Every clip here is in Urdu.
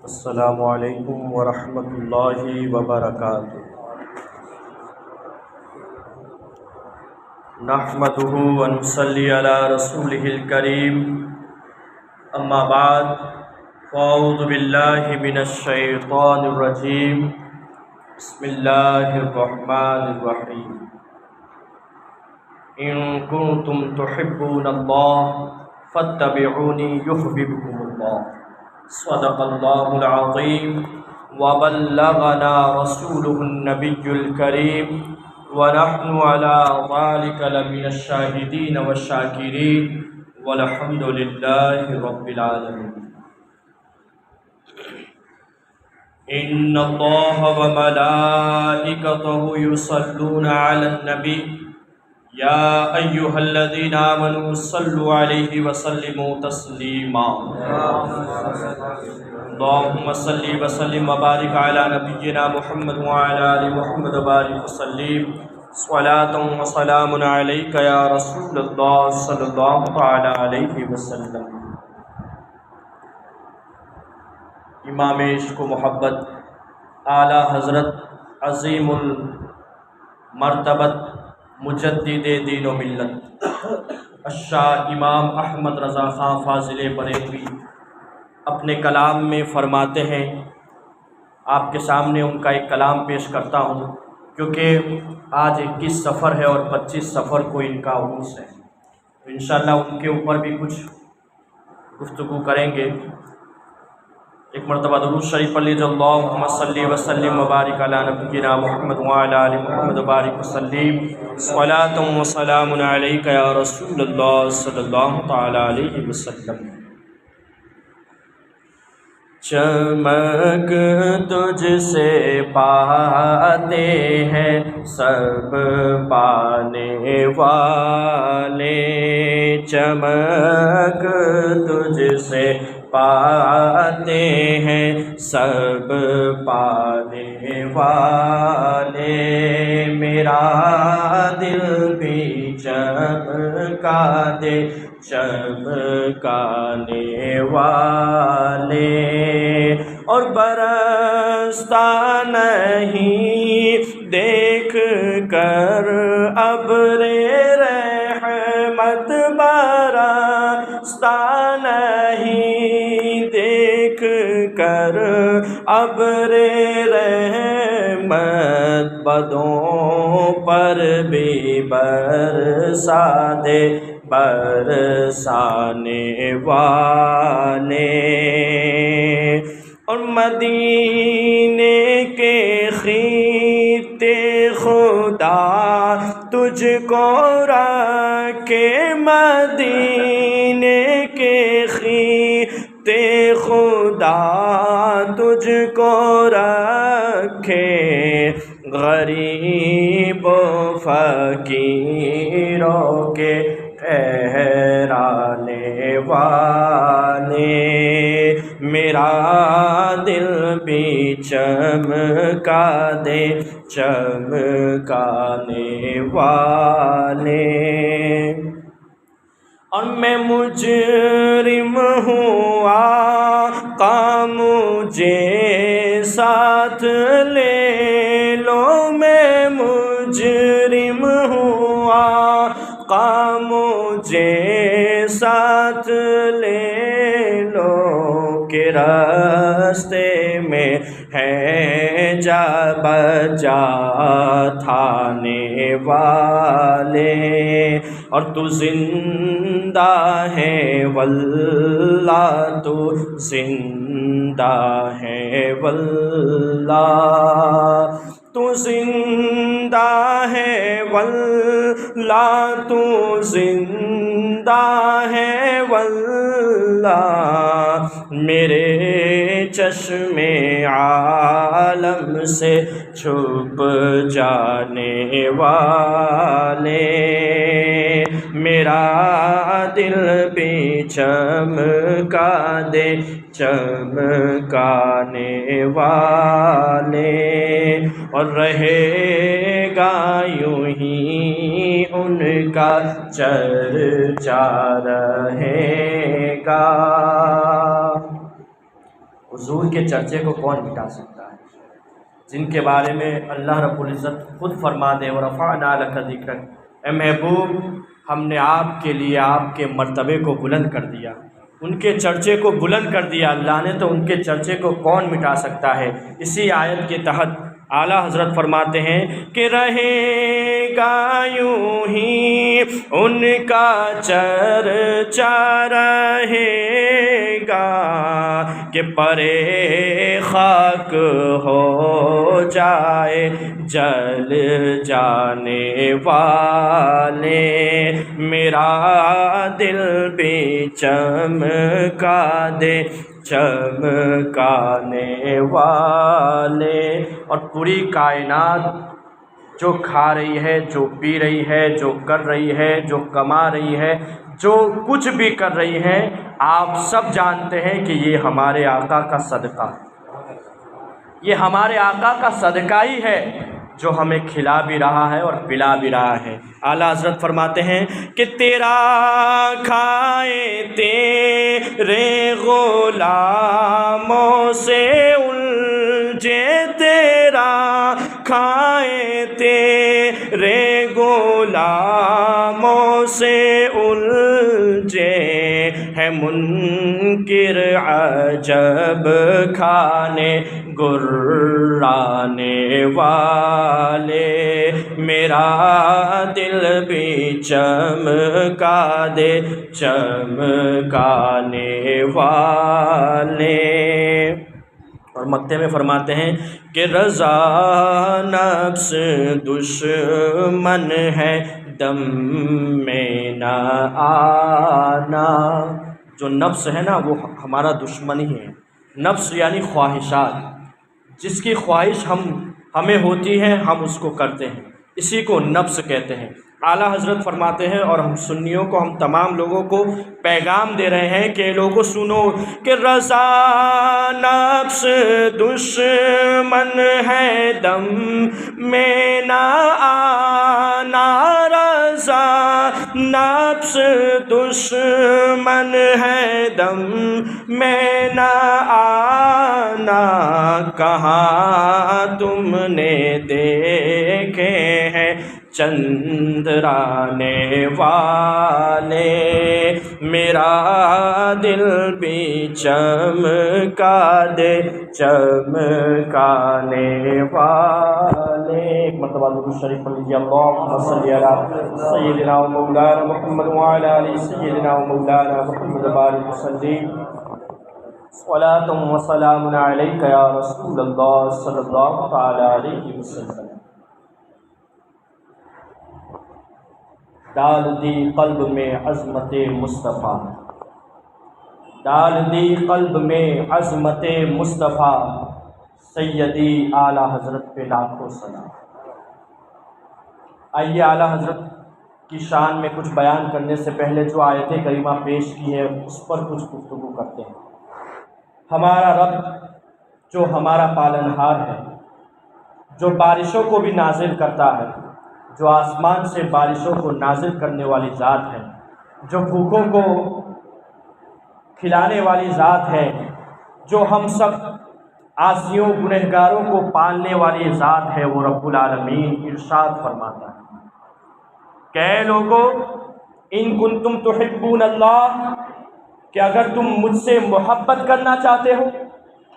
السلام علیکم ورحمۃ اللہ وبرکاتہ۔ نحمده ونصلی علی رسولہ الکریم، اما بعد فاعوذ باللہ من الشیطان الرجیم، بسم اللہ الرحمن الرحیم۔ ان کنتم تحبون اللہ فاتبعونی یحببکم اللہ، صدق اللہ العظیم وبلغنا رسولہ النبی الکریم ونحن علی ذلک لمن الشاہدین والشاکرین والحمد للہ رب العالمین۔ ان اللہ وملائکتہ یصلون علی النبی یا ایہا الذین آمنوا صلوا علیہ وسلموا تسلیما۔ اللہم صلی وسلم وبارک علی نبینا محمد وعلی آل محمد وبارک وسلم، صلاۃ وسلام علیک یا رسول اللہ صلی اللہ تعالی علیہ وسلم۔ امام عشق و محبت اعلیٰ حضرت عظیم المرتبت مجدد دین و ملت الشاہ امام احمد رضا خان فاضل بریلوی اپنے کلام میں فرماتے ہیں، آپ کے سامنے ان کا ایک کلام پیش کرتا ہوں، کیونکہ آج 21 صفر ہے اور 25 صفر کو ان کا عرس ہے، تو انشاءاللہ ان کے اوپر بھی کچھ گفتگو کریں گے۔ ایک مرتبہ درود شریف پڑھ لیجیے، اللہم صلی وسلم وبارک علی نبینا محمد وعلی آل محمد وبارک وسلم، صلاۃ وسلام علیک یا رسول اللہ صلی اللہ تعالی علیہ وسلم۔ چمک تجھ سے پاتے ہیں سب پانے والے، چمک تجھ سے پاتے ہیں سب پانے والے، میرا دل بھی چمکا دے چمکانے والے، اور برستا نہیں دیکھ کر ابر رحمت، برستا نہیں دیکھ کر ابر رحمت، بدوں پر بھی برسا دے برسانے والے، اور مدینے کے خطے خدا تجھ کو رکھے، مدینے کے خطے خدا تجھ کو رکھے، غریب و فقیروں کے ٹھہرانے والے، میرا دل بھی چمکا دے چمکانے والے، اور میں مجرم ہوں آقا مجھے ساتھ لے لو، میں مجرم ہوں آقا مجھے ساتھ لے لو، کہ راستے میں ہے جا بجا تھانے والے، اور تو زندہ ہے واللہ تو زندہ ہے واللہ، تو زندہ ہے واللہ تو زندہ ہے واللہ، میرے چشم عالم سے چھپ جانے والے، میرا دل بھی چمکا دے چمکانے والے، اور رہے گا یوں ہی ان کا چرچا رہے گا۔ حضور کے چرچے کو کون مٹا سکتا ہے، جن کے بارے میں اللہ رب العزت خود فرما دے وَرَفَعْنَا لَكَ ذِكْرَكَ، اے محبوب ہم نے آپ کے لیے آپ کے مرتبے کو بلند کر دیا، ان کے چرچے کو بلند کر دیا اللہ نے، تو ان کے چرچے کو کون مٹا سکتا ہے۔ اسی آیت کے تحت اعلیٰ حضرت فرماتے ہیں کہ رہے گا یوں ہی ان کا چرچا رہے گا کہ پرے خاک ہو جائے جل جانے والے، میرا دل بھی چمکا دے چمکانے والے۔ اور پوری کائنات جو کھا رہی ہے، جو پی رہی ہے، جو کر رہی ہے، جو کما رہی ہے، جو کچھ بھی کر رہی ہے، آپ سب جانتے ہیں کہ یہ ہمارے آقا کا صدقہ ہے، یہ ہمارے آقا کا صدقہ ہی ہے جو ہمیں کھلا بھی رہا ہے اور پلا بھی رہا ہے۔ اعلیٰ حضرت فرماتے ہیں کہ تیرا کھائے تیرے غلاموں سے الجھے، تیرا کھائے تیرے غلاموں سے الجھے، ہے منکر عجب کھانے گرانے والے، میرا دل بھی چمکا دے چمکانے والے۔ اور مکتے میں فرماتے ہیں کہ رضا نفس دشمن ہے دم میں نہ آنا۔ جو نفس ہے نا وہ ہمارا دشمن ہی ہے۔ نفس یعنی خواہشات، جس کی خواہش ہمیں ہوتی ہے ہم اس کو کرتے ہیں، اسی کو نفس کہتے ہیں۔ اعلیٰ حضرت فرماتے ہیں، اور ہم سنیوں کو، ہم تمام لوگوں کو پیغام دے رہے ہیں کہ لوگوں سنو کہ رضا نفس دشمن ہے دم میں نہ آنا، رضا نفس دشمن ہے دم میں نہ آنا، کہاں تم نے دیکھے ہیں چندرانے والے، میرا دل بھی چمکا دے چمکانے والے۔ ایک مرتبہ درود شریف پڑھ لیجیے، اللہم صلی علی سیدنا و مولانا محمد وعلی آل سیدنا و مولانا محمد بارک وسلم، صلاۃ و سلام علیک یا رسول اللہ صلی اللہ تعالی علیہ وسلم۔ ڈال دی قلب میں عظمت مصطفیٰ، ڈال دی قلب میں عظمت مصطفیٰ، سیدی اعلیٰ حضرت پہ لاکھوں سلام۔ آئیے اعلیٰ حضرت کی شان میں کچھ بیان کرنے سے پہلے جو آیت کریمہ پیش کی ہے اس پر کچھ گفتگو کرتے ہیں۔ ہمارا رب جو ہمارا پالنہار ہے، جو بارشوں کو بھی نازل کرتا ہے، جو آسمان سے بارشوں کو نازل کرنے والی ذات ہے، جو بھوکوں کو کھلانے والی ذات ہے، جو ہم سب عاصیوں گنہگاروں کو پالنے والی ذات ہے، وہ رب العالمین ارشاد فرماتا ہے کہ اے لوگو ان کنتم تحبون اللہ، کہ اگر تم مجھ سے محبت کرنا چاہتے ہو،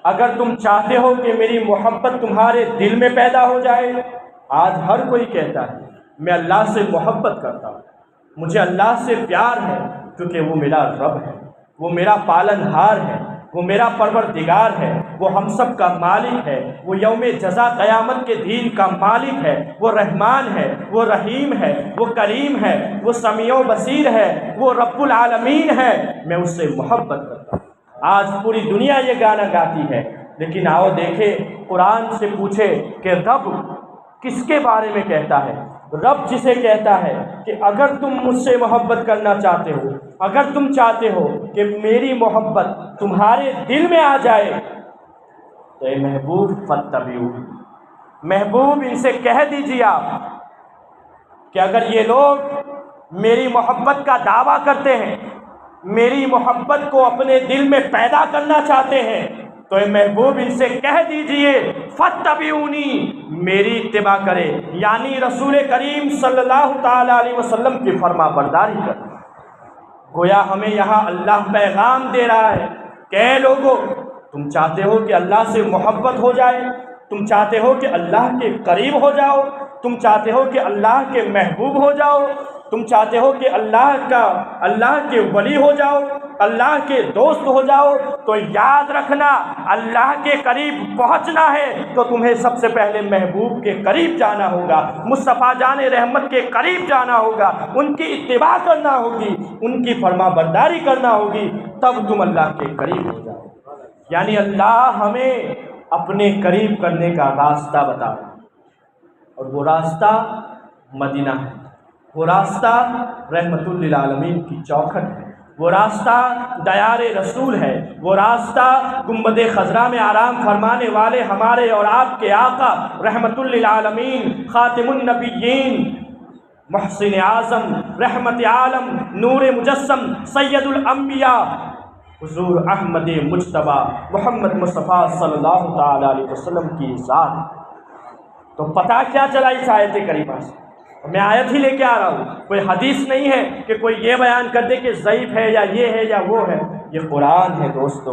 اگر تم چاہتے ہو کہ میری محبت تمہارے دل میں پیدا ہو جائے۔ آج ہر کوئی کہتا ہے میں اللہ سے محبت کرتا ہوں، مجھے اللہ سے پیار ہے، کیونکہ وہ میرا رب ہے، وہ میرا پالنہار ہے، وہ میرا پروردگار ہے، وہ ہم سب کا مالک ہے، وہ یوم جزا قیامت کے دین کا مالک ہے، وہ رحمان ہے، وہ رحیم ہے، وہ کریم ہے، وہ سمیع و بصیر ہے، وہ رب العالمین ہے، میں اس سے محبت کرتا ہوں۔ آج پوری دنیا یہ گانا گاتی ہے، لیکن آؤ دیکھیں قرآن سے پوچھے کہ رب کس کے بارے میں کہتا ہے؟ رب جسے کہتا ہے کہ اگر تم مجھ سے محبت کرنا چاہتے ہو، اگر تم چاہتے ہو کہ میری محبت تمہارے دل میں آ جائے تو اے محبوب فاتبعونی، محبوب ان سے کہہ دیجیے آپ کہ اگر یہ لوگ میری محبت کا دعویٰ کرتے ہیں، میری محبت کو اپنے دل میں پیدا کرنا چاہتے ہیں، تو اے محبوب ان سے کہہ دیجئے فاتبعونی، میری اتباع کرے، یعنی رسول کریم صلی اللہ تعالی علیہ وسلم کی فرما برداری کرے۔ گویا ہمیں یہاں اللہ پیغام دے رہا ہے کہ اے لوگو، تم چاہتے ہو کہ اللہ سے محبت ہو جائے، تم چاہتے ہو کہ اللہ کے قریب ہو جاؤ، تم چاہتے ہو کہ اللہ کے محبوب ہو جاؤ، تم چاہتے ہو کہ اللہ کے ولی ہو جاؤ، اللہ کے دوست ہو جاؤ، تو یاد رکھنا اللہ کے قریب پہنچنا ہے تو تمہیں سب سے پہلے محبوب کے قریب جانا ہوگا، مصطفیٰ جان رحمت کے قریب جانا ہوگا، ان کی اتباع کرنا ہوگی، ان کی فرما برداری کرنا ہوگی، تب تم اللہ کے قریب ہو جاؤ۔ یعنی اللہ ہمیں اپنے قریب کرنے کا راستہ بتا رہا ہے، اور وہ راستہ مدینہ ہے، وہ راستہ رحمت للعالمین کی چوکھٹ ہے، وہ راستہ دیار رسول ہے، وہ راستہ گنبد خضرا میں آرام فرمانے والے ہمارے اور آپ کے آقا رحمت للعالمین خاتم النبیین محسن اعظم رحمت عالم نور مجسم سید الانبیاء حضور احمد مجتبی محمد مصطفیٰ صلی اللہ تعالی علیہ وسلم کی ذات۔ تو پتہ کیا چلا اس آیت کریمہ سے؟ میں آیت ہی لے کے آ رہا ہوں، کوئی حدیث نہیں ہے کہ کوئی یہ بیان کر دے کہ ضعیف ہے یا یہ ہے یا وہ ہے، یہ قرآن ہے دوستو،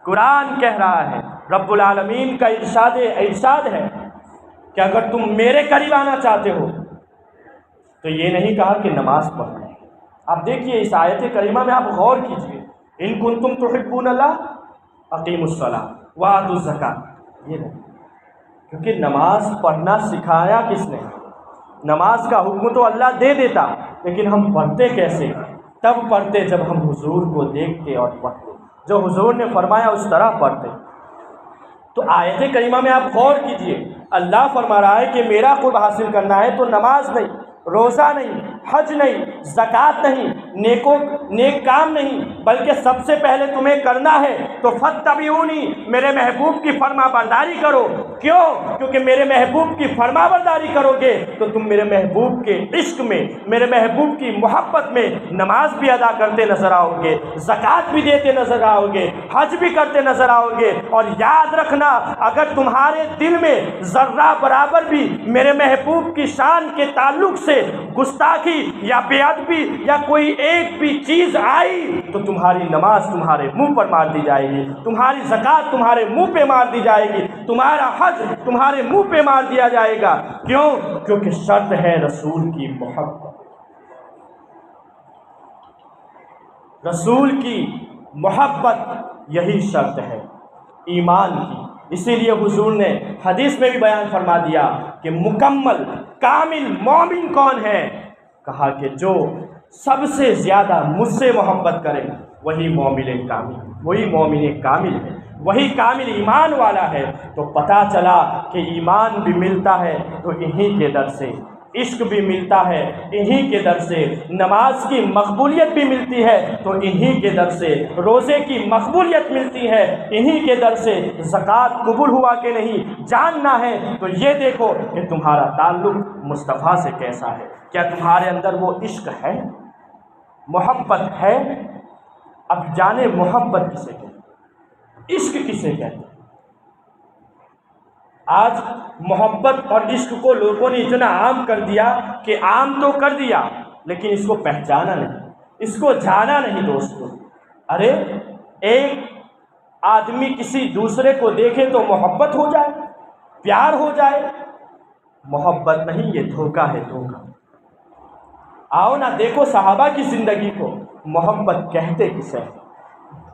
قرآن کہہ رہا ہے، رب العالمین کا ارشاد ہے کہ اگر تم میرے قریب آنا چاہتے ہو تو یہ نہیں کہا کہ نماز پڑھنا ہے۔ آپ دیکھیے اس آیت کریمہ میں آپ غور کیجئے، ان کنتم تحبون اللہ اقیموا الصلاۃ وآتوا الزکاۃ، یہ نہیں، کیونکہ نماز پڑھنا سکھایا کس نے؟ نماز کا حکم تو اللہ دے دیتا، لیکن ہم پڑھتے کیسے؟ تب پڑھتے جب ہم حضور کو دیکھتے اور پڑھتے، جو حضور نے فرمایا اس طرح پڑھتے۔ تو آیت کریمہ میں آپ غور کیجئے، اللہ فرما رہا ہے کہ میرا قرب حاصل کرنا ہے تو نماز نہیں، روزہ نہیں، حج نہیں، زکوٰۃ نہیں، نیک کام نہیں، بلکہ سب سے پہلے تمہیں کرنا ہے تو فاتبعونی، میرے محبوب کی فرما برداری کرو۔ کیوں؟ کیونکہ میرے محبوب کی فرما برداری کرو گے تو تم میرے محبوب کے عشق میں، میرے محبوب کی محبت میں نماز بھی ادا کرتے نظر آؤ گے، زکوٰۃ بھی دیتے نظر آؤ گے، حج بھی کرتے نظر آؤ گے۔ اور یاد رکھنا، اگر تمہارے دل میں ذرہ برابر بھی میرے محبوب کی شان کے تعلق سے گستاخی یا بے ادبی یا کوئی ایک بھی چیز آئی تو تمہاری نماز تمہارے منہ پر مار دی جائے گی، تمہاری زکوٰۃ تمہارے منہ پہ مار دی جائے گی، تمہارا حج تمہارے منہ پہ مار دیا جائے گا۔ کیوں؟ کیونکہ شرط ہے رسول کی محبت، رسول کی محبت یہی شرط ہے ایمان کی۔ اسی لیے حضور نے حدیث میں بھی بیان فرما دیا کہ مکمل کامل مومن کون ہے؟ کہا کہ جو سب سے زیادہ مجھ سے محبت کرے وہی مومن کامل، وہی مومن کامل ہے، وہی کامل ایمان والا ہے۔ تو پتہ چلا کہ ایمان بھی ملتا ہے تو انہی کے در سے، عشق بھی ملتا ہے انہی کے در سے، نماز کی مقبولیت بھی ملتی ہے تو انہی کے در سے، روزے کی مقبولیت ملتی ہے انہی کے در سے۔ زکوٰۃ قبول ہوا کہ نہیں جاننا ہے تو یہ دیکھو کہ تمہارا تعلق مصطفیٰ سے کیسا ہے، کیا تمہارے اندر وہ عشق ہے، محبت ہے؟ اب جانے محبت کسے کہتے ہیں، عشق کسے کہتے ہیں؟ آج محبت اور عشق کو لوگوں نے اتنا عام کر دیا کہ عام تو کر دیا لیکن اس کو پہچانا نہیں، اس کو جانا نہیں دوستو۔ ارے ایک آدمی کسی دوسرے کو دیکھے تو محبت ہو جائے، پیار ہو جائے، محبت نہیں، یہ دھوکہ ہے، دھوکہ۔ آؤ نہ دیکھو صحابہ کی زندگی کو، محبت کہتے کسے ہیں،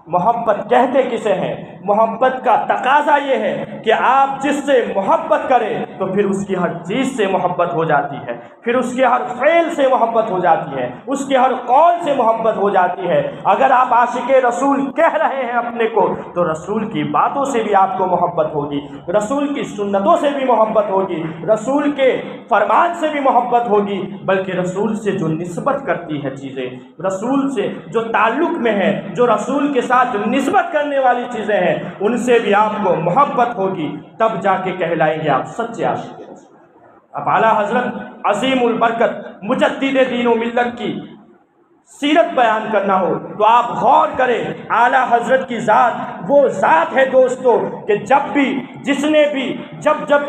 محبت کہتے کسے ہیں؟ محبت کا تقاضا یہ ہے کہ آپ جس سے محبت کریں تو پھر اس کی ہر چیز سے محبت ہو جاتی ہے، پھر اس کے ہر فعل سے محبت ہو جاتی ہے، اس کے ہر قول سے محبت ہو جاتی ہے۔ اگر آپ عاشق رسول کہہ رہے ہیں اپنے کو تو رسول کی باتوں سے بھی آپ کو محبت ہوگی، رسول کی سنتوں سے بھی محبت ہوگی، رسول کے فرمان سے بھی محبت ہوگی، بلکہ رسول سے جو نسبت کرتی ہے چیزیں، رسول سے جو تعلق میں ہے، جو رسول کے ساتھ جو نسبت کرنے والی چیزیں ہیں ان سے بھی آپ کو محبت ہوگی، تب جا کے کہلائیں گے آپ سچے عاشق رسول۔ اب اعلیٰ حضرت عظیم البرکت مجدد دین و ملت کی سیرت بیان کرنا ہو تو آپ غور کریں، اعلیٰ حضرت کی ذات وہ ذات ہے دوستو کہ جب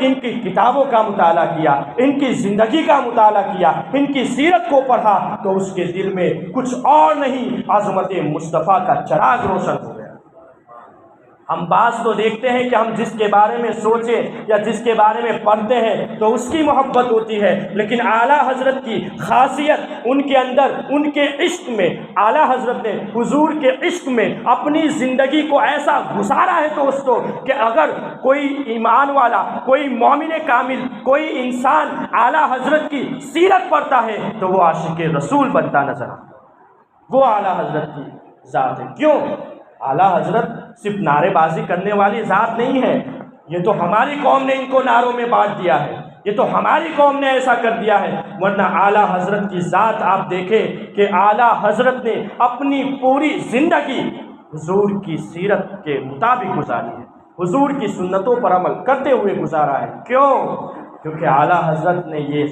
ان کی کتابوں کا مطالعہ کیا، ان کی زندگی کا مطالعہ کیا، ان کی سیرت کو پڑھا تو اس کے دل میں کچھ اور نہیں، عظمت مصطفیٰ کا چراغ روشن ہو گیا۔ ہم بعض تو دیکھتے ہیں کہ ہم جس کے بارے میں سوچیں یا جس کے بارے میں پڑھتے ہیں تو اس کی محبت ہوتی ہے، لیکن اعلیٰ حضرت کی خاصیت ان کے اندر، ان کے عشق میں، اعلیٰ حضرت نے حضور کے عشق میں اپنی زندگی کو ایسا گزارا ہے دوستو کہ اگر کوئی ایمان والا، کوئی مومن کامل، کوئی انسان اعلیٰ حضرت کی سیرت پڑھتا ہے تو وہ عاشق رسول بنتا نظر آتا ہے۔ وہ اعلیٰ حضرت کی ذات ہے۔ کیوں؟ اعلیٰ حضرت صرف نعرے بازی کرنے والی ذات نہیں ہے، یہ تو ہماری قوم نے ان کو نعروں میں بانٹ دیا ہے، یہ تو ہماری قوم نے ایسا کر دیا ہے، ورنہ اعلیٰ حضرت کی ذات آپ دیکھیں کہ اعلیٰ حضرت نے اپنی پوری زندگی حضور کی سیرت کے مطابق گزاری ہے، حضور کی سنتوں پر عمل کرتے ہوئے گزارا ہے۔ کیوں؟ کیونکہ اعلیٰ حضرت نے یہ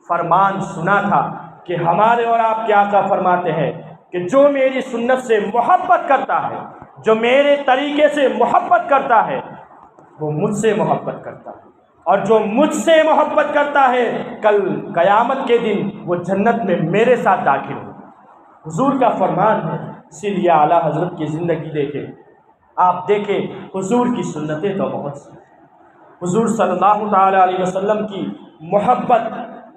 فرمان سنا تھا کہ ہمارے اور آپ کے آقا فرماتے ہیں کہ جو میری سنت سے محبت کرتا ہے، جو میرے طریقے سے محبت کرتا ہے، وہ مجھ سے محبت کرتا ہے، اور جو مجھ سے محبت کرتا ہے کل قیامت کے دن وہ جنت میں میرے ساتھ داخل ہوگا۔ حضور کا فرمان ہے، اسی لیے اعلیٰ حضرت کی زندگی دیکھیں، آپ دیکھیں حضور کی سنتیں تو بہت سی، حضور صلی اللہ تعالیٰ علیہ وسلم کی محبت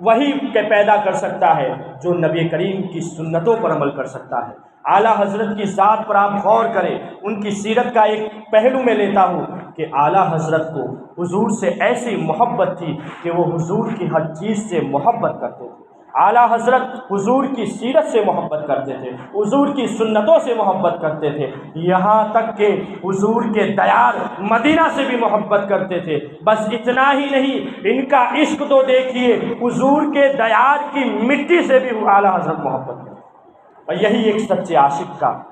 وہی کہ پیدا کر سکتا ہے جو نبی کریم کی سنتوں پر عمل کر سکتا ہے۔ اعلیٰ حضرت کی ذات پر آپ غور کریں، ان کی سیرت کا ایک پہلو میں لیتا ہوں کہ اعلیٰ حضرت کو حضور سے ایسی محبت تھی کہ وہ حضور کی ہر چیز سے محبت کرتے تھے۔ اعلیٰ حضرت حضور کی سیرت سے محبت کرتے تھے، حضور کی سنتوں سے محبت کرتے تھے، یہاں تک کہ حضور کے دیار مدینہ سے بھی محبت کرتے تھے۔ بس اتنا ہی نہیں، ان کا عشق تو دیکھیے، حضور کے دیار کی مٹی سے بھی اعلیٰ حضرت محبت کرتے تھے۔ اور یہی ایک سچے عاشق کا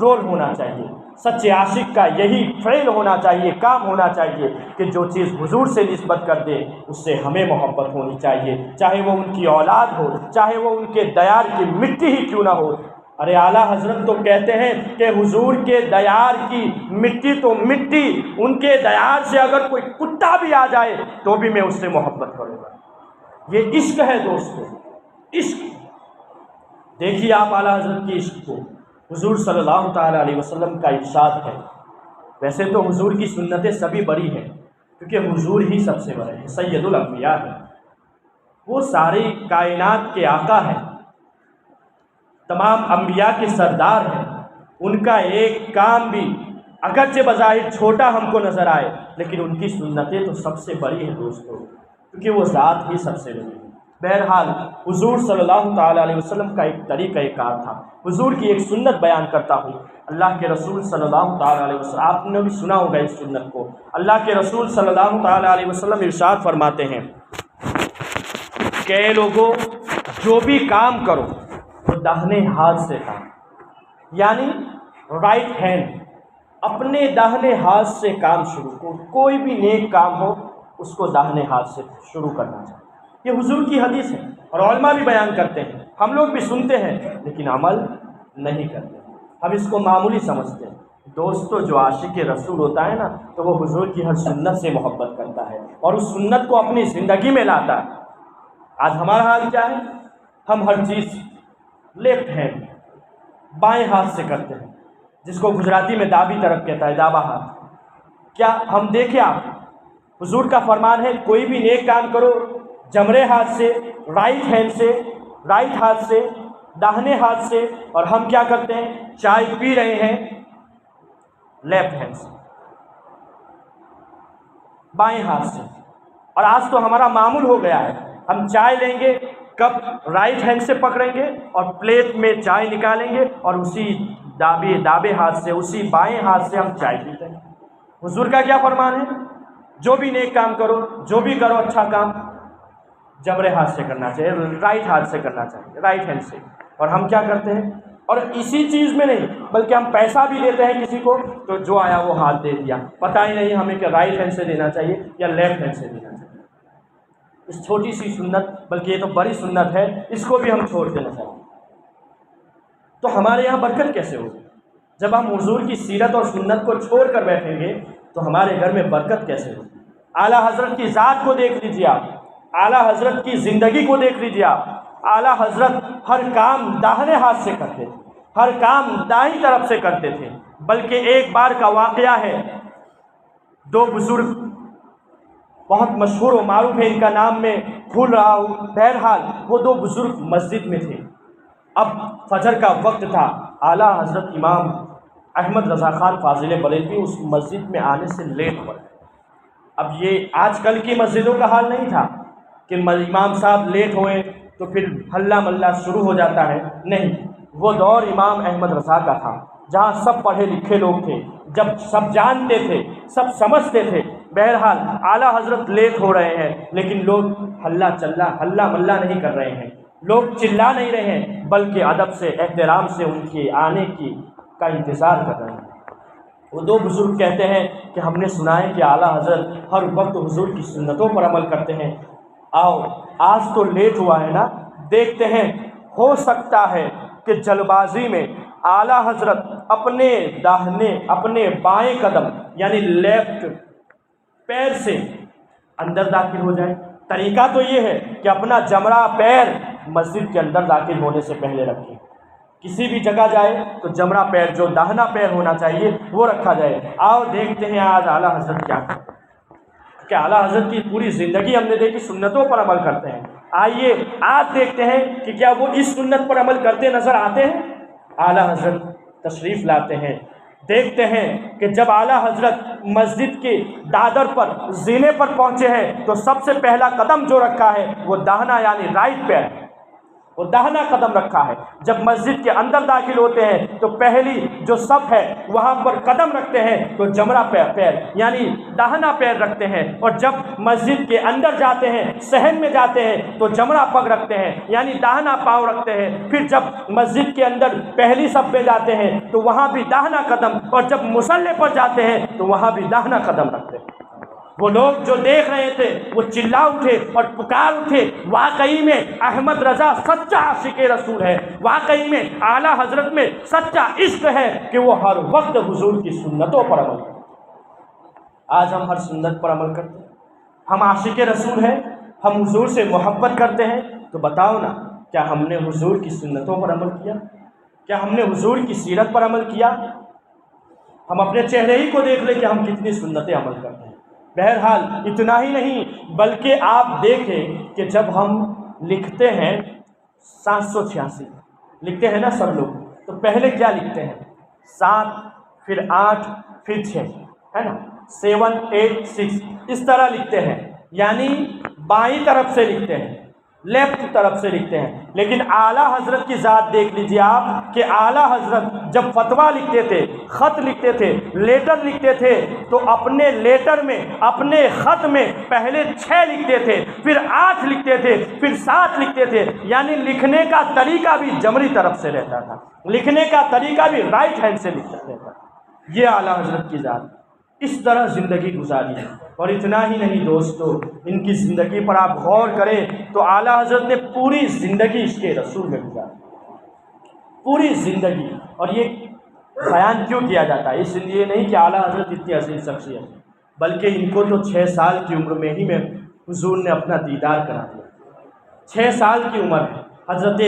رول ہونا چاہیے، سچے عاشق کا یہی فعل ہونا چاہیے، کام ہونا چاہیے کہ جو چیز حضور سے نسبت کر دے اس سے ہمیں محبت ہونی چاہیے، چاہے وہ ان کی اولاد ہو، چاہے وہ ان کے دیار کی مٹی ہی کیوں نہ ہو۔ ارے اعلیٰ حضرت تو کہتے ہیں کہ حضور کے دیار کی مٹی تو مٹی، ان کے دیار سے اگر کوئی کتا بھی آ جائے تو بھی میں اس سے محبت کروں گا۔ یہ عشق ہے دوستو، عشق۔ دیکھیے آپ اعلیٰ حضرت کی عشق کو، حضور صلی اللہ تعالیٰ علیہ وسلم کا ارشاد ہے، ویسے تو حضور کی سنتیں سبھی بڑی ہیں کیونکہ حضور ہی سب سے بڑے ہیں، سید الانبیاء ہیں، وہ ساری کائنات کے آقا ہیں، تمام انبیاء کے سردار ہیں۔ ان کا ایک کام بھی اگرچہ بظاہر چھوٹا ہم کو نظر آئے لیکن ان کی سنتیں تو سب سے بڑی ہیں دوستو، کیونکہ وہ ذات ہی سب سے بڑی ہے۔ بہرحال حضور صلی اللہ تعالیٰ علیہ وسلم کا ایک طریقہ کار تھا، حضور کی ایک سنت بیان کرتا ہوں۔ اللہ کے رسول صلی اللہ تعالیٰ علیہ وسلم، آپ نے بھی سنا ہوگا اس سنت کو، اللہ کے رسول صلی اللہ تعالیٰ علیہ وسلم ارشاد فرماتے ہیں کہ اے لوگو، جو بھی کام کرو وہ داہنے ہاتھ سے کام، یعنی رائٹ ہینڈ، اپنے داہنے ہاتھ سے کام شروع کرو، کوئی بھی نیک کام ہو اس کو داہنے ہاتھ سے شروع کرنا چاہیے۔ یہ حضور کی حدیث ہے اور علماء بھی بیان کرتے ہیں، ہم لوگ بھی سنتے ہیں لیکن عمل نہیں کرتے، ہم اس کو معمولی سمجھتے ہیں۔ دوستو جو عاشق رسول ہوتا ہے نا تو وہ حضور کی ہر سنت سے محبت کرتا ہے اور اس سنت کو اپنی زندگی میں لاتا ہے۔ آج ہمارا حال کیا ہے؟ ہم ہر چیز لیفٹ ہینڈ، بائیں ہاتھ سے کرتے ہیں، جس کو گجراتی میں دابی طرف کہتا ہے، دابا ہاتھ۔ کیا ہم دیکھیں، آپ حضور کا فرمان ہے کوئی بھی نیک کام کرو جمرے ہاتھ سے، رائٹ ہینڈ سے، رائٹ ہاتھ سے، داہنے ہاتھ سے، اور ہم کیا کرتے ہیں؟ چائے پی رہے ہیں لیفٹ ہینڈ سے، بائیں ہاتھ سے۔ اور آج تو ہمارا معمول ہو گیا ہے، ہم چائے لیں گے، کپ رائٹ ہینڈ سے پکڑیں گے اور پلیٹ میں چائے نکالیں گے اور اسی دابے ہاتھ سے، اسی بائیں ہاتھ سے ہم چائے پیتے ہیں۔ حضور کا کیا فرمان ہے؟ جو بھی نیک کام کرو، جو بھی کرو اچھا کام، جمرے ہاتھ سے کرنا چاہیے، رائٹ ہاتھ سے کرنا چاہیے، رائٹ ہینڈ سے۔ اور ہم کیا کرتے ہیں؟ اور اسی چیز میں نہیں بلکہ ہم پیسہ بھی دیتے ہیں کسی کو تو جو آیا وہ ہاتھ دے دیا، پتہ ہی نہیں ہمیں کہ رائٹ ہینڈ سے دینا چاہیے یا لیفٹ ہینڈ سے دینا چاہیے۔ اس چھوٹی سی سنت، بلکہ یہ تو بڑی سنت ہے، اس کو بھی ہم چھوڑ دینا چاہیے۔ تو ہمارے یہاں برکت کیسے ہوگی؟ جب ہم حضور کی سیرت اور سنت کو چھوڑ کر بیٹھیں گے تو ہمارے گھر میں برکت کیسے ہوگی؟ اعلیٰ حضرت کی ذات کو دیکھ لیجیے آپ، اعلیٰ حضرت کی زندگی کو دیکھ لیجیے آپ۔ اعلیٰ حضرت ہر کام داہنے ہاتھ سے کرتے تھے، ہر کام دائیں طرف سے کرتے تھے۔ بلکہ ایک بار کا واقعہ ہے، دو بزرگ بہت مشہور و معروف ہے، ان کا نام میں بھول رہا ہوں، بہرحال وہ دو بزرگ مسجد میں تھے۔ اب فجر کا وقت تھا، اعلیٰ حضرت امام احمد رضا خان فاضل بریلوی اس مسجد میں آنے سے لیٹ ہو گئے۔ اب یہ آج کل کی مسجدوں کا حال نہیں تھا کہ امام صاحب لیٹ ہوئے تو پھر ہلا ملا شروع ہو جاتا ہے، نہیں، وہ دور امام احمد رضا کا تھا جہاں سب پڑھے لکھے لوگ تھے، جب سب جانتے تھے، سب سمجھتے تھے۔ بہرحال اعلیٰ حضرت لیٹ ہو رہے ہیں لیکن لوگ ہلا ملا نہیں کر رہے ہیں، لوگ چلا نہیں رہے ہیں، بلکہ ادب سے احترام سے ان کے آنے کا انتظار کر رہے ہیں۔ وہ دو بزرگ کہتے ہیں کہ ہم نے سنا ہے کہ اعلیٰ حضرت ہر وقت حضور کی سنتوں پر عمل کرتے ہیں، آؤ آج تو لیٹ ہوا ہے نا، دیکھتے ہیں، ہو سکتا ہے کہ جلد بازی میں اعلیٰ حضرت اپنے بائیں قدم یعنی لیفٹ پیر سے اندر داخل ہو جائے۔ طریقہ تو یہ ہے کہ اپنا جمرہ پیر مسجد کے اندر داخل ہونے سے پہلے رکھیں، کسی بھی جگہ جائے تو جمرہ پیر جو داہنا پیر ہونا چاہیے وہ رکھا جائے۔ آؤ دیکھتے ہیں آج اعلیٰ حضرت کیا کرتے ہیں، کہ اعلیٰ حضرت کی پوری زندگی ہم نے دیکھی سنتوں پر عمل کرتے ہیں۔ آئیے آج دیکھتے ہیں کہ کیا وہ اس سنت پر عمل کرتے نظر آتے ہیں۔ اعلیٰ حضرت تشریف لاتے ہیں، دیکھتے ہیں کہ جب اعلیٰ حضرت مسجد کے دادر پر زینے پر پہنچے ہیں تو سب سے پہلا قدم جو رکھا ہے وہ داہنا یعنی رائٹ پیر، وہ داہنا قدم رکھا ہے۔ جب مسجد کے اندر داخل ہوتے ہیں تو پہلی جو صف ہے وہاں پر قدم رکھتے ہیں تو جمرہ پیر یعنی داہنا پیر رکھتے ہیں، اور جب مسجد کے اندر جاتے ہیں، صحن میں جاتے ہیں تو جمرہ پگ رکھتے ہیں یعنی داہنا پاؤں رکھتے ہیں۔ پھر جب مسجد کے اندر پہلی صف میں جاتے ہیں تو وہاں بھی داہنا قدم، اور جب مصلی پر جاتے ہیں تو وہاں بھی داہنا قدم رکھتے ہیں۔ وہ لوگ جو دیکھ رہے تھے وہ چلا اٹھے اور پکار اٹھے، واقعی میں احمد رضا سچا عاشق رسول ہے، واقعی میں اعلیٰ حضرت میں سچا عشق ہے کہ وہ ہر وقت حضور کی سنتوں پر عمل کرتے ہیں۔ آج ہم ہر سنت پر عمل کرتے ہیں، ہم عاشق رسول ہیں، ہم حضور سے محبت کرتے ہیں، تو بتاؤ نا کیا ہم نے حضور کی سنتوں پر عمل کیا؟ کیا ہم نے حضور کی سیرت پر عمل کیا؟ ہم اپنے چہرے ہی کو دیکھ لیں کہ ہم کتنی سنتیں عمل کرتے ہیں۔ بہرحال اتنا ہی نہیں بلکہ آپ دیکھیں کہ جب ہم لکھتے ہیں 786 لکھتے ہیں نا سب لوگ، تو پہلے کیا لکھتے ہیں؟ 7 پھر 8 پھر 6 ہے نا، 7 8 6 اس طرح لکھتے ہیں، یعنی بائیں طرف سے لکھتے ہیں، لیفٹ طرف سے لکھتے ہیں۔ لیکن اعلیٰ حضرت کی ذات دیکھ لیجیے آپ کہ اعلیٰ حضرت جب فتویٰ لکھتے تھے، خط لکھتے تھے، لیٹر لکھتے تھے تو اپنے لیٹر میں، اپنے خط میں پہلے 6 لکھتے تھے، پھر 8 لکھتے تھے، پھر 7 لکھتے تھے، یعنی لکھنے کا طریقہ بھی جمری طرف سے رہتا تھا، لکھنے کا طریقہ بھی رائٹ ہینڈ سے لکھتا رہتا تھا۔ یہ اعلیٰ حضرت کی ذات اس طرح زندگی گزاری ہے۔ اور اتنا ہی نہیں دوستو، ان کی زندگی پر آپ غور کریں تو اعلیٰ حضرت نے پوری زندگی اس کے رسول میں گزاری، پوری زندگی۔ اور یہ بیان کیوں کیا جاتا ہے؟ اس لیے نہیں کہ اعلیٰ حضرت اتنی عظیم شخصیت ہے، بلکہ ان کو تو 6 سال کی عمر میں ہی حضور نے اپنا دیدار کرا دیا۔ 6 سال کی عمر ہے۔ حضرت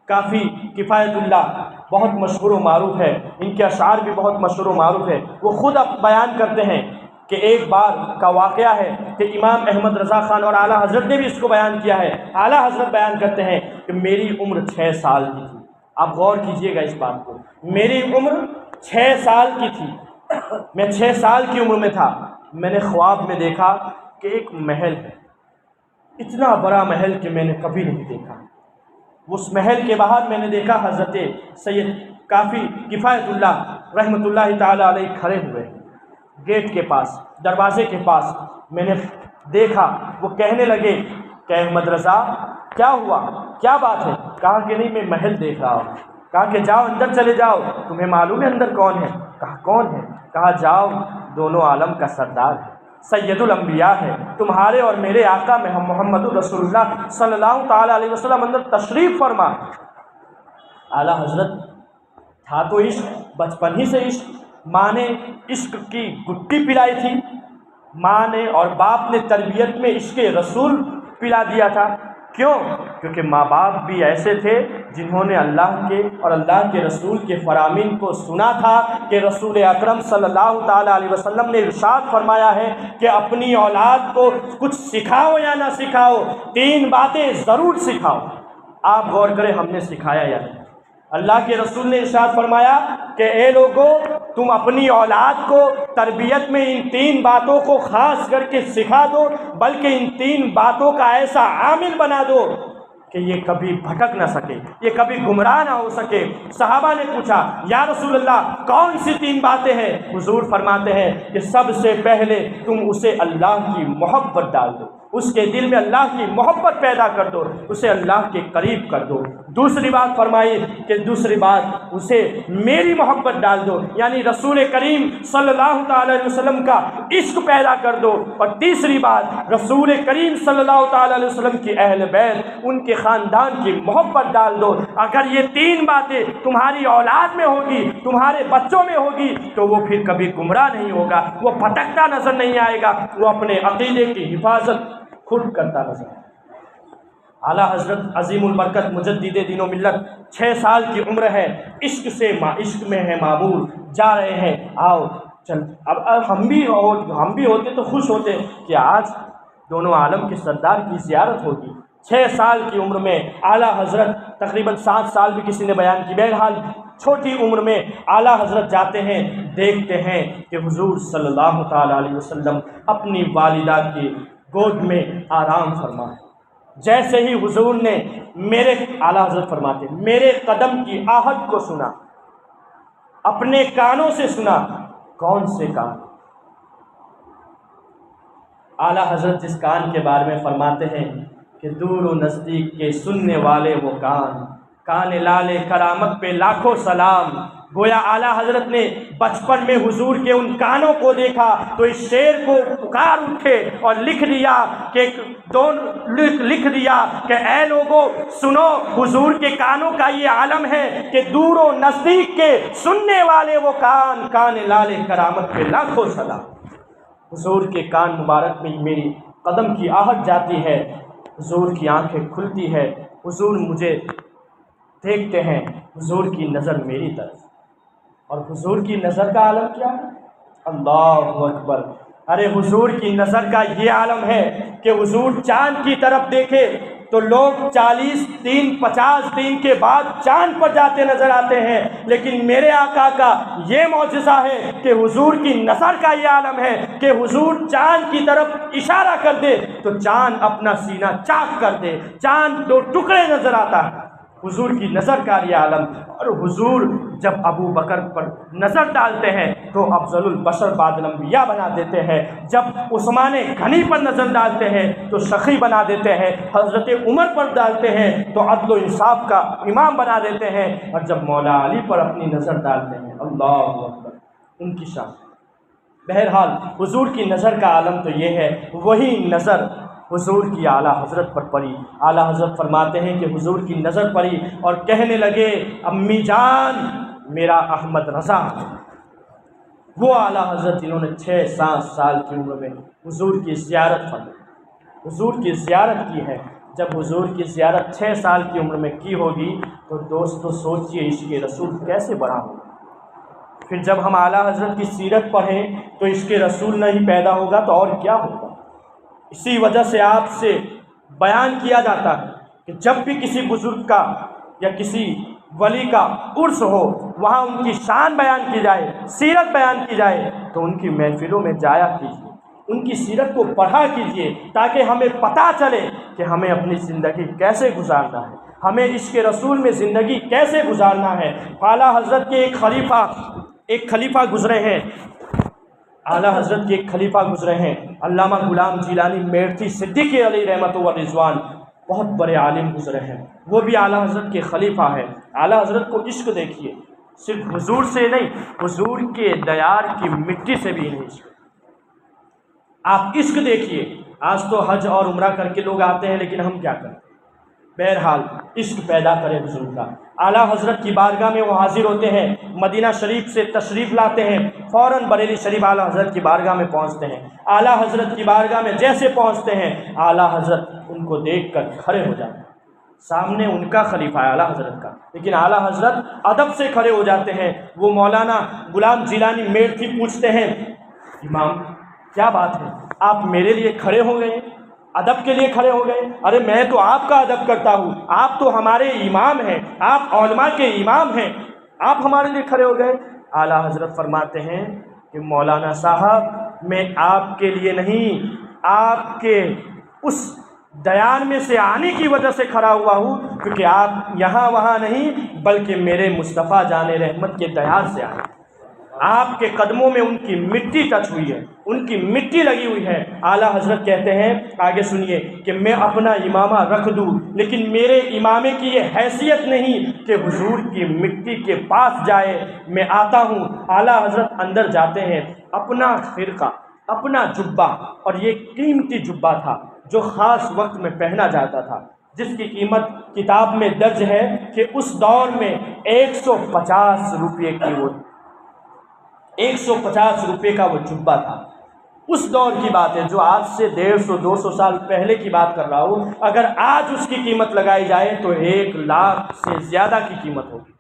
کافی کفایت اللہ بہت مشہور و معروف ہے، ان کے اشعار بھی بہت مشہور و معروف ہے۔ وہ خود اب بیان کرتے ہیں کہ ایک بار کا واقعہ ہے کہ امام احمد رضا خان اور اعلیٰ حضرت نے بھی اس کو بیان کیا ہے۔ اعلیٰ حضرت بیان کرتے ہیں کہ میری عمر 6 سال کی تھی۔ آپ غور کیجئے گا اس بات کو، میری عمر 6 سال کی تھی، میں 6 سال کی عمر میں تھا، میں نے خواب میں دیکھا کہ ایک محل ہے، اتنا بڑا محل کہ میں نے کبھی نہیں دیکھا۔ اس محل کے باہر میں نے دیکھا حضرت سید کافی کفایت اللہ رحمۃ اللہ تعالی علیہ کھڑے ہوئے گیٹ کے پاس، دروازے کے پاس۔ میں نے دیکھا وہ کہنے لگے کہ احمد رضا کیا ہوا، کیا بات ہے؟ کہا کہ نہیں، میں محل دیکھ رہا ہوں۔ کہا کہ جاؤ اندر چلے جاؤ، تمہیں معلوم ہے اندر کون ہے؟ کہا کون ہے؟ کہا جاؤ، دونوں عالم کا سردار ہے، سید الانبیاء ہے، تمہارے اور میرے آقا میں محمد رسول اللہ صلی اللہ تعالی علیہ وسلم اندر تشریف فرما۔ اعلیٰ حضرت تھا تو عشق، بچپن ہی سے عشق، ماں نے عشق کی گٹی پلائی تھی، ماں نے اور باپ نے تربیت میں عشق رسول پلا دیا تھا۔ کیوں؟ کیونکہ ماں باپ بھی ایسے تھے جنہوں نے اللہ کے اور اللہ کے رسول کے فرامین کو سنا تھا کہ رسول اکرم صلی اللہ تعالیٰ علیہ وسلم نے ارشاد فرمایا ہے کہ اپنی اولاد کو کچھ سکھاؤ یا نہ سکھاؤ، 3 باتیں ضرور سکھاؤ۔ آپ غور کریں ہم نے سکھایا یا نہیں؟ اللہ کے رسول نے ارشاد فرمایا کہ اے لوگو، تم اپنی اولاد کو تربیت میں ان 3 باتوں کو خاص کر کے سکھا دو، بلکہ ان 3 باتوں کا ایسا عامل بنا دو کہ یہ کبھی بھٹک نہ سکے، یہ کبھی گمراہ نہ ہو سکے۔ صحابہ نے پوچھا یا رسول اللہ کون سی 3 باتیں ہیں؟ حضور فرماتے ہیں کہ سب سے پہلے تم اسے اللہ کی محبت ڈال دو، اس کے دل میں اللہ کی محبت پیدا کر دو، اسے اللہ کے قریب کر دو۔ دوسری بات فرمائی کہ دوسری بات اسے میری محبت ڈال دو، یعنی رسول کریم صلی اللہ تعالی علیہ وسلم کا عشق پیدا کر دو۔ اور تیسری بات رسول کریم صلی اللہ تعالی علیہ وسلم کی اہل بیت، ان کے خاندان کی محبت ڈال دو۔ اگر یہ 3 باتیں تمہاری اولاد میں ہوگی، تمہارے بچوں میں ہوگی، تو وہ پھر کبھی گمراہ نہیں ہوگا، وہ بھٹکتا نظر نہیں آئے گا، وہ اپنے عقیدے کی حفاظت خود کرتا نظر آئے گا۔ اعلیٰ حضرت عظیم البرکت مجدد دین و ملت 6 سال کی عمر ہے، عشق میں ہے معمور، جا رہے ہیں، آؤ چل۔ اب ہم بھی ہوتے تو خوش ہوتے کہ آج دونوں عالم کے سردار کی زیارت ہوگی۔ 6 سال کی عمر میں اعلیٰ حضرت، تقریباً 7 سال بھی کسی نے بیان کی، بہرحال چھوٹی عمر میں اعلیٰ حضرت جاتے ہیں، دیکھتے ہیں کہ حضور صلی اللہ تعالیٰ علیہ وسلم اپنی والدہ کی گود میں آرام فرما ہے۔ جیسے ہی حضور نے اعلیٰ حضرت فرماتے میرے قدم کی آہٹ کو سنا، اپنے کانوں سے سنا۔ کون سے کان؟ اعلیٰ حضرت جس کان کے بارے میں فرماتے ہیں کہ دور و نزدیک کے سننے والے وہ کان لالے کرامت پہ لاکھوں سلام۔ گویا اعلیٰ حضرت نے بچپن میں حضور کے ان کانوں کو دیکھا تو اس شعر کو پکار اٹھے اور لکھ دیا کہ اے لوگو سنو، حضور کے کانوں کا یہ عالم ہے کہ دور و نزدیک کے سننے والے وہ کان لالے کرامت پہ لاکھوں سلام۔ حضور کے کان مبارک میں میری قدم کی آہٹ جاتی ہے، حضور کی آنکھیں کھلتی ہے، حضور مجھے دیکھتے ہیں، حضور کی نظر میری طرف، اور حضور کی نظر کا عالم کیا ہے؟ اللہ اکبر! ارے حضور کی نظر کا یہ عالم ہے کہ حضور چاند کی طرف دیکھے تو لوگ 40 دن 50 دن کے بعد چاند پر جاتے نظر آتے ہیں، لیکن میرے آقا کا یہ معجزہ ہے کہ حضور کی نظر کا یہ عالم ہے کہ حضور چاند کی طرف اشارہ کر دے تو چاند اپنا سینہ چاک کر دے، چاند 2 ٹکڑے نظر آتا ہے۔ حضور کی نظر کا یہ عالم۔ اور حضور جب ابو بکر پر نظر ڈالتے ہیں تو افضل البشر بعد الانبیاء بنا دیتے ہیں، جب عثمان غنی پر نظر ڈالتے ہیں تو سخی بنا دیتے ہیں، حضرت عمر پر ڈالتے ہیں تو عدل و انصاف کا امام بنا دیتے ہیں، اور جب مولا علی پر اپنی نظر ڈالتے ہیں، اللہ اکبر، ان کی شان۔ بہرحال حضور کی نظر کا عالم تو یہ ہے، وہی نظر حضور کی اعلیٰ حضرت پر پڑی۔ اعلیٰ حضرت فرماتے ہیں کہ حضور کی نظر پڑی اور کہنے لگے امی جان میرا احمد رضا۔ وہ اعلیٰ حضرت جنہوں نے 6-7 سال کی عمر میں حضور کی زیارت فرمائی، حضور کی زیارت کی ہے۔ جب حضور کی زیارت 6 سال کی عمر میں کی ہوگی تو دوستو سوچئے عشق رسول کیسے بڑھا ہوگا۔ پھر جب ہم اعلیٰ حضرت کی سیرت پڑھیں تو عشق رسول نہیں پیدا ہوگا تو اور کیا ہوگا۔ اسی وجہ سے آپ سے بیان کیا جاتا ہے کہ جب بھی کسی بزرگ کا یا کسی ولی کا عرس ہو، وہاں ان کی شان بیان کی جائے، سیرت بیان کی جائے تو ان کی محفلوں میں جایا کیجیے، ان کی سیرت کو پڑھا کیجیے، تاکہ ہمیں پتہ چلے کہ ہمیں اپنی زندگی کیسے گزارنا ہے، ہمیں عشق رسول میں زندگی کیسے گزارنا ہے۔ اعلیٰ حضرت کے ایک خلیفہ گزرے ہیں، اعلیٰ حضرت کے ایک خلیفہ گزرے ہیں، علامہ غلام جیلانی میرٹھی صدیقی علیہ رحمت و رضوان، بہت بڑے عالم گزرے ہیں، وہ بھی اعلیٰ حضرت کے خلیفہ ہیں۔ اعلیٰ حضرت کو عشق دیکھیے، صرف حضور سے نہیں، حضور کے دیار کی مٹی سے بھی نہیں عشق۔ آپ عشق دیکھیے۔ آج تو حج اور عمرہ کر کے لوگ آتے ہیں، لیکن ہم کیا کرتے ہیں؟ بہرحال عشق پیدا کرے حضور کا۔ اعلیٰ حضرت کی بارگاہ میں وہ حاضر ہوتے ہیں، مدینہ شریف سے تشریف لاتے ہیں، فوراً بریلی شریف اعلیٰ حضرت کی بارگاہ میں پہنچتے ہیں۔ اعلیٰ حضرت کی بارگاہ میں جیسے پہنچتے ہیں، اعلیٰ حضرت ان کو دیکھ کر کھڑے ہو جاتے ہیں۔ سامنے ان کا خلیفہ ہے اعلیٰ حضرت کا، لیکن اعلیٰ حضرت ادب سے کھڑے ہو جاتے ہیں۔ وہ مولانا غلام جیلانی میرٹھی پوچھتے ہیں، امام کیا بات ہے، آپ میرے لیے کھڑے ہو گئے، ادب کے لیے کھڑے ہو گئے؟ ارے میں تو آپ کا ادب کرتا ہوں، آپ تو ہمارے امام ہیں، آپ علماء کے امام ہیں، آپ ہمارے لیے کھڑے ہو گئے؟ اعلیٰ حضرت فرماتے ہیں کہ مولانا صاحب میں آپ کے لیے نہیں، آپ کے اس دیان میں سے آنے کی وجہ سے کھڑا ہوا ہوں، کیونکہ آپ یہاں وہاں نہیں بلکہ میرے مصطفیٰ جان رحمت کے دیان سے آئے، آپ کے قدموں میں ان کی مٹی ٹچ ہوئی ہے، ان کی مٹی لگی ہوئی ہے۔ اعلیٰ حضرت کہتے ہیں، آگے سنیے، کہ میں اپنا امامہ رکھ دوں لیکن میرے امامے کی یہ حیثیت نہیں کہ حضور کی مٹی کے پاس جائے، میں آتا ہوں۔ اعلیٰ حضرت اندر جاتے ہیں، اپنا خرقہ، اپنا جبہ، اور یہ قیمتی جبہ تھا جو خاص وقت میں پہنا جاتا تھا، جس کی قیمت کتاب میں درج ہے کہ اس دور میں 150 روپے کی وہ 150 روپے کا وہ جبہ تھا۔ اس دور کی بات ہے، جو آج سے 150-200 سال پہلے کی بات کر رہا ہوں۔ اگر آج اس کی قیمت لگائی جائے تو 1 لاکھ سے زیادہ کی قیمت ہوگی۔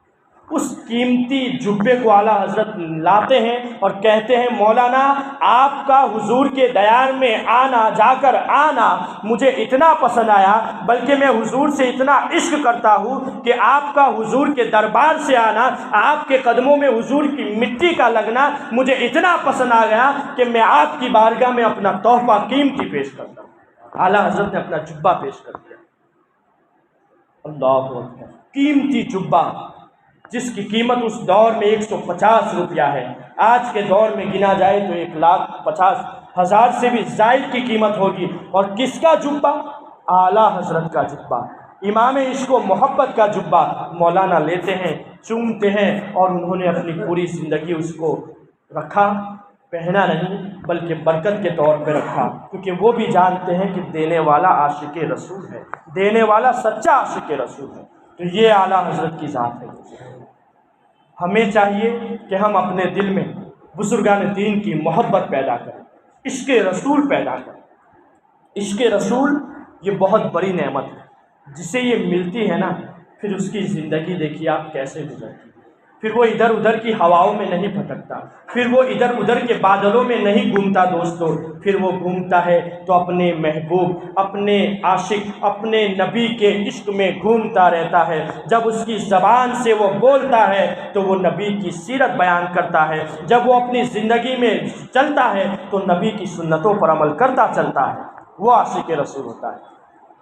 اس قیمتی جبے کو اعلیٰ حضرت لاتے ہیں اور کہتے ہیں، مولانا آپ کا حضور کے دیان میں آنا، جا کر آنا مجھے اتنا پسند آیا، بلکہ میں حضور سے اتنا عشق کرتا ہوں کہ آپ کا حضور کے دربار سے آنا، آپ کے قدموں میں حضور کی مٹی کا لگنا مجھے اتنا پسند آ گیا کہ میں آپ کی بارگاہ میں اپنا تحفہ قیمتی پیش کرتا ہوں۔ اعلیٰ حضرت نے اپنا جبہ پیش کر دیا۔ اللہ اکبر! قیمتی جبہ جس کی قیمت اس دور میں 150 روپیہ ہے، آج کے دور میں گنا جائے تو 1,50,000 سے بھی زائد کی قیمت ہوگی۔ اور کس کا جبہ؟ اعلیٰ حضرت کا جبہ، امام عشق و محبت کا جبہ مولانا لیتے ہیں، چومتے ہیں، اور انہوں نے اپنی پوری زندگی اس کو رکھا، پہنا نہیں بلکہ برکت کے طور پہ رکھا، کیونکہ وہ بھی جانتے ہیں کہ دینے والا عاشق رسول ہے، دینے والا سچا عاشق رسول ہے۔ تو یہ اعلیٰ حضرت کی ذات ہے۔ ہمیں چاہیے کہ ہم اپنے دل میں بزرگان دین کی محبت پیدا کریں، عشق رسول پیدا کریں۔ عشق رسول یہ بہت بڑی نعمت ہے، جسے یہ ملتی ہے نا، پھر اس کی زندگی دیکھیے آپ کیسے گزرتی ہے۔ پھر وہ ادھر ادھر کی ہواؤں میں نہیں بھٹکتا، پھر وہ ادھر ادھر کے بادلوں میں نہیں گھومتا دوستو، پھر وہ گھومتا ہے تو اپنے محبوب، اپنے عاشق، اپنے نبی کے عشق میں گھومتا رہتا ہے۔ جب اس کی زبان سے وہ بولتا ہے تو وہ نبی کی سیرت بیان کرتا ہے، جب وہ اپنی زندگی میں چلتا ہے تو نبی کی سنتوں پر عمل کرتا چلتا ہے، وہ عاشق رسول ہوتا ہے۔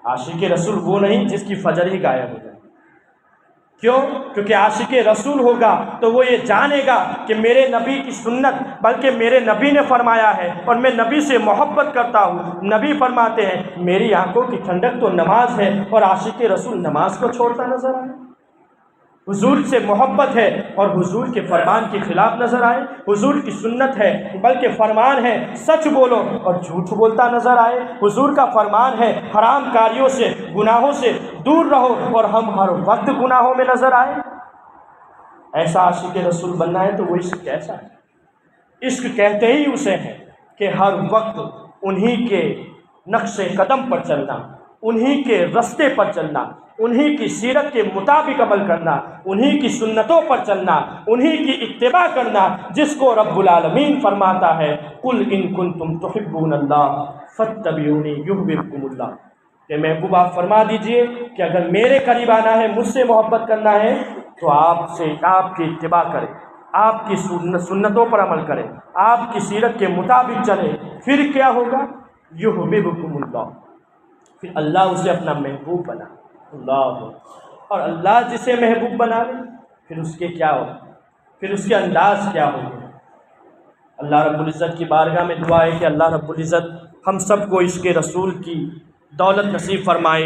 عاشق رسول وہ نہیں جس کی فجر ہی غائب ہو جائے۔ کیوں؟ کیونکہ عاشق رسول ہوگا تو وہ یہ جانے گا کہ میرے نبی کی سنت، بلکہ میرے نبی نے فرمایا ہے اور میں نبی سے محبت کرتا ہوں۔ نبی فرماتے ہیں میری آنکھوں کی ٹھنڈک تو نماز ہے، اور عاشق رسول نماز کو چھوڑتا نظر آئے؟ حضور سے محبت ہے اور حضور کے فرمان کے خلاف نظر آئے؟ حضور کی سنت ہے بلکہ فرمان ہے سچ بولو اور جھوٹ بولتا نظر آئے؟ حضور کا فرمان ہے حرام کاریوں سے، گناہوں سے دور رہو، اور ہم ہر وقت گناہوں میں نظر آئے؟ ایسا عاشق رسول بننا ہے تو وہ عشق کیسا ہے؟ عشق کہتے ہی اسے ہیں کہ ہر وقت انہی کے نقش قدم پر چلنا، انہی کے رستے پر چلنا، انہی کی سیرت کے مطابق عمل کرنا، انہی کی سنتوں پر چلنا، انہی کی اتباع کرنا، جس کو رب العالمین فرماتا ہے قُلْ إِن كُنتُمْ تُحِبُّونَ اللَّهَ فَاتَّبِعُونِي يُحْبِبْكُمُ اللَّهُ کہ محبوب آپ فرما دیجئے کہ اگر میرے قریب آنا ہے، مجھ سے محبت کرنا ہے، تو آپ کی اتباع کریں، آپ کی سنتوں پر عمل کریں، آپ کی سیرت کے مطابق چلیں، پھر کیا ہوگا؟ یحببکم اللہ، پھر اللہ اسے اپنا محبوب بنا۔ اللہ، اور اللہ جسے محبوب بنا لے پھر اس کے کیا ہو، پھر اس کے انداز کیا ہوگا؟ اللہ رب العزت کی بارگاہ میں دعا ہے کہ اللہ رب العزت ہم سب کو عشق رسول کی دولت نصیب فرمائے۔